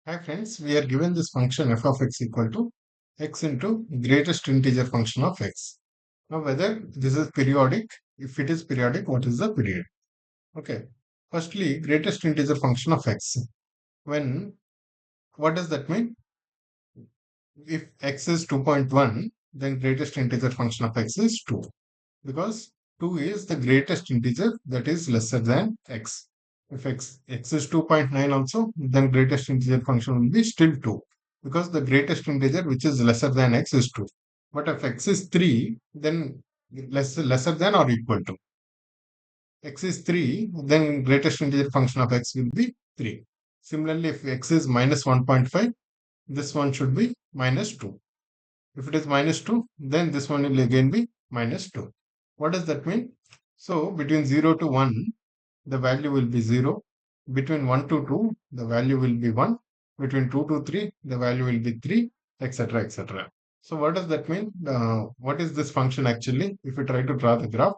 Hi friends, we are given this function f of x equal to x into greatest integer function of x. Now whether this is periodic, if it is periodic, what is the period? Okay. Firstly, greatest integer function of x. When, what does that mean? If x is 2.1, then greatest integer function of x is 2. Because 2 is the greatest integer that is lesser than x. If x is 2.9 also, then greatest integer function will be still 2 because the greatest integer which is lesser than x is 2. But if x is 3, then lesser than or equal to. X is 3, then greatest integer function of x will be 3. Similarly, if x is minus 1.5, this one should be minus 2. If it is minus 2, then this one will again be minus 2. What does that mean? So between 0 to 1, the value will be 0. Between 1 to 2, the value will be 1. Between 2 to 3, the value will be 3, etc. etc. So what does that mean? What is this function actually? If we try to draw the graph,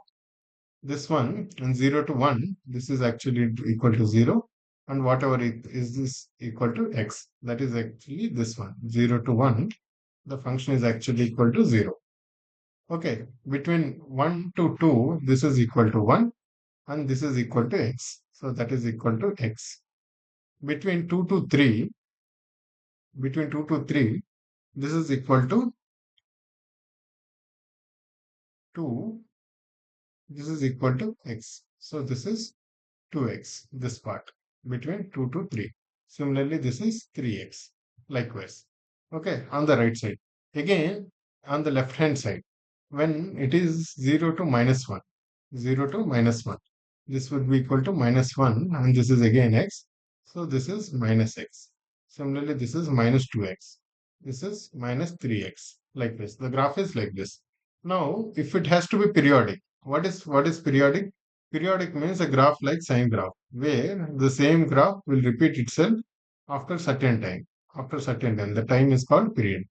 this one in 0 to 1, this is actually equal to 0. And whatever it is this equal to x. That is actually this one. 0 to 1, the function is actually equal to 0. Okay, between 1 to 2, this is equal to 1 and this is equal to x. So that is equal to x. Between 2 to 3, between 2 to 3, this is equal to 2, this is equal to x. So this is 2x, this part, between 2 to 3. Similarly, this is 3x, likewise. Okay, on the right side. Again, on the left hand side, when it is 0 to minus 1, 0 to minus 1, this would be equal to minus 1 and this is again x. So this is minus x. Similarly, this is minus 2x. This is minus 3x, like this. The graph is like this. Now, if it has to be periodic, what is periodic? Periodic means a graph like sine graph, where the same graph will repeat itself after certain time. After certain time, the time is called period.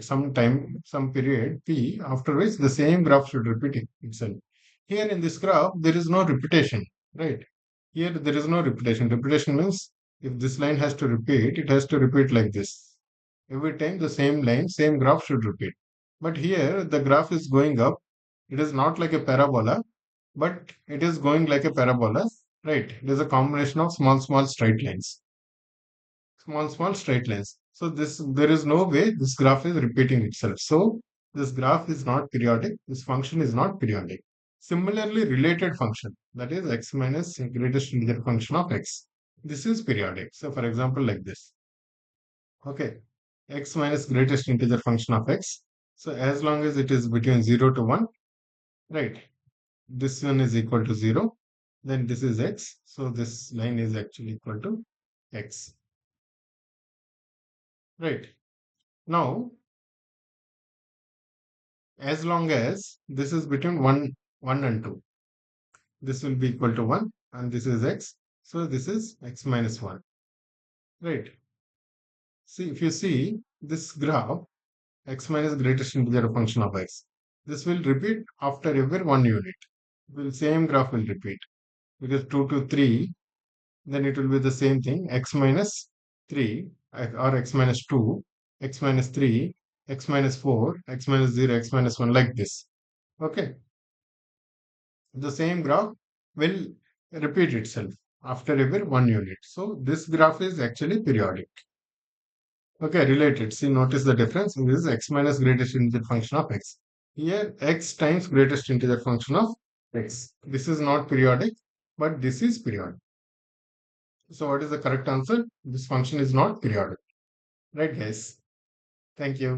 Some time, some period t, after which the same graph should repeat itself. Here in this graph, there is no repetition, right? Here there is no repetition. Repetition means if this line has to repeat, it has to repeat like this. Every time the same line, same graph should repeat. But here the graph is going up. It is not like a parabola, but it is going like a parabola, right? It is a combination of small straight lines. Small straight lines. So this there is no way this graph is repeating itself. So this graph is not periodic. This function is not periodic. Similarly, related function, that is x minus greatest integer function of x. This is periodic. So for example, like this. Okay, x minus greatest integer function of x. So as long as it is between 0 to 1, right? This one is equal to 0. Then this is x. So this line is actually equal to x. Right. Now, as long as this is between 1 and 2, this will be equal to 1 and this is x. So this is x minus 1. Right. See, if you see this graph, x minus greatest integer function of x, this will repeat after every 1 unit. Will same graph will repeat because 2 to 3, then it will be the same thing, x minus 3 or x minus 2, x minus 3, x minus 4, x minus 0, x minus 1, like this. Okay. The same graph will repeat itself after every 1 unit. So this graph is actually periodic. Okay, related. See, notice the difference. This is x minus greatest integer function of x. Here, x times greatest integer function of x. This is not periodic, but this is periodic. So what is the correct answer? This function is not periodic. Right, guys? Thank you.